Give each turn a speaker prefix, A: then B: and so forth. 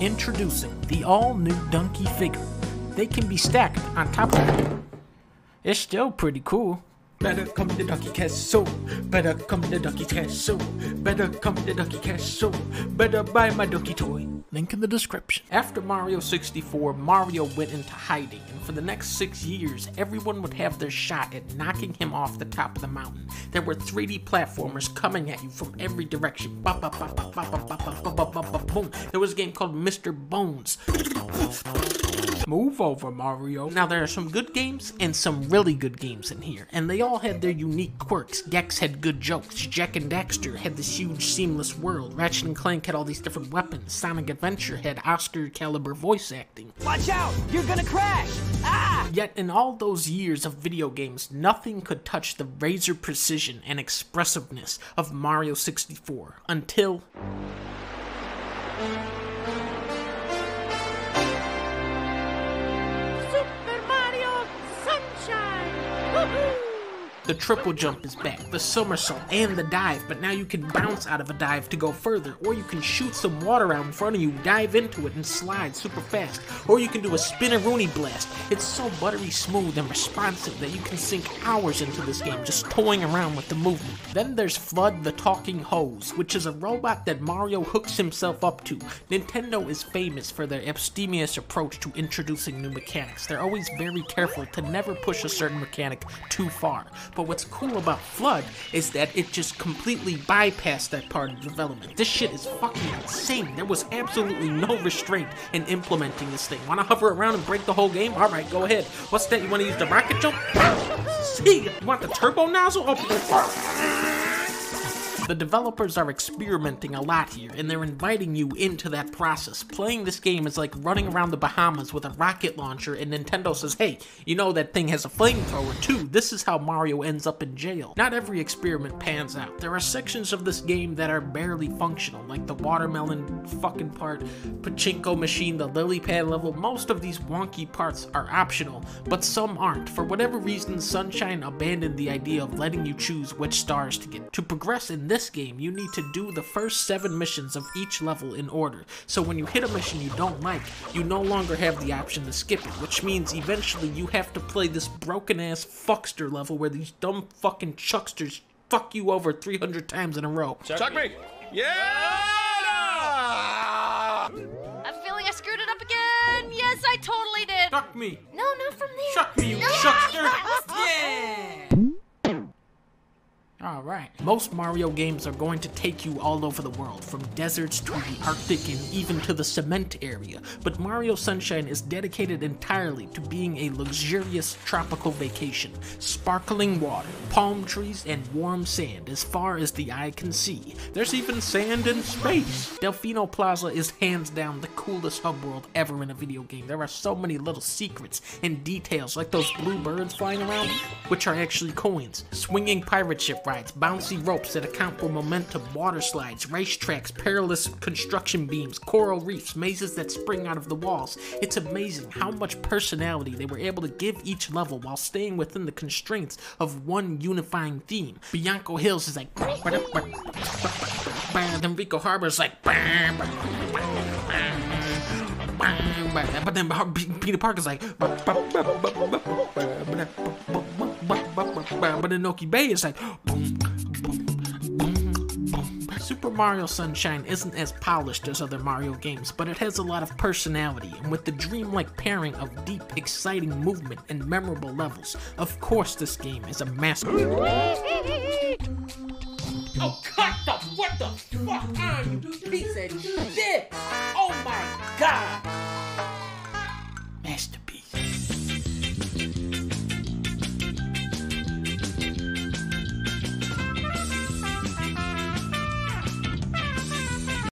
A: Introducing the all-new donkey figure. They can be stacked on top of... It's still pretty cool. Better come to Donkey Castle. Better come to Donkey Castle. Better come to Donkey Castle. Better buy my donkey toy. Link in the description. After Mario 64, Mario went into hiding, and for the next 6 years, everyone would have their shot at knocking him off the top of the mountain. There were 3D platformers coming at you from every direction. Boom. There was a game called Mr. Bones. Move over, Mario. Now, there are some good games and some really good games in here, and they all had their unique quirks. Gex had good jokes, Jak and Daxter had this huge seamless world, Ratchet and Clank had all these different weapons, Sonic Adventure had Oscar caliber voice acting.
B: Watch out! You're gonna crash! Ah!
A: Yet in all those years of video games, nothing could touch the razor precision and expressiveness of Mario 64 until... The triple jump is back, the somersault, and the dive, but now you can bounce out of a dive to go further, or you can shoot some water out in front of you, dive into it, and slide super fast, or you can do a spin-a-rooney blast. It's so buttery smooth and responsive that you can sink hours into this game just toying around with the movement. Then there's Flood the Talking Hose, which is a robot that Mario hooks himself up to. Nintendo is famous for their abstemious approach to introducing new mechanics. They're always very careful to never push a certain mechanic too far. But what's cool about Flood is that it just completely bypassed that part of development. This shit is fucking insane. There was absolutely no restraint in implementing this thing. Wanna hover around and break the whole game? Alright, go ahead. What's that? You wanna use the rocket jump? See, you want the turbo nozzle? Oh. The developers are experimenting a lot here, and they're inviting you into that process. Playing this game is like running around the Bahamas with a rocket launcher, and Nintendo says, hey, you know that thing has a flamethrower too. This is how Mario ends up in jail. Not every experiment pans out. There are sections of this game that are barely functional, like the watermelon fucking part, pachinko machine, the lily pad level. Most of these wonky parts are optional, but some aren't. For whatever reason, Sunshine abandoned the idea of letting you choose which stars to get. To progress in this game, you need to do the first 7 missions of each level in order. So when you hit a mission you don't like, you no longer have the option to skip it, which means eventually you have to play this broken ass fuckster level where these dumb fucking chucksters fuck you over 300 times in a row.
C: Chuck me! Yeah!
D: I'm feeling I screwed it up again! Yes, I totally did!
A: Chuck me!
D: No, not from there!
A: Chuck me, you chuckster! Yeah! Alright, most Mario games are going to take you all over the world, from deserts to the Arctic and even to the cement area, but Mario Sunshine is dedicated entirely to being a luxurious tropical vacation. Sparkling water, palm trees, and warm sand as far as the eye can see. There's even sand in space! Delfino Plaza is hands down the coolest hub world ever in a video game. There are so many little secrets and details, like those blue birds flying around, which are actually coins, swinging pirate ship rides, bouncy ropes that account for momentum, water slides, racetracks, perilous construction beams, coral reefs, mazes that spring out of the walls. It's amazing how much personality they were able to give each level while staying within the constraints of one unifying theme. Bianco Hills is like, then Rico Harbor is like, but then Peter Parker's like, but Inoki Bay is like, boom, boom, boom, boom. Super Mario Sunshine isn't as polished as other Mario games, but it has a lot of personality, and with the dreamlike pairing of deep, exciting movement and memorable levels, of course this game is a masterpiece. Oh, cut the, what the fuck are you, piece of shit? Oh my god!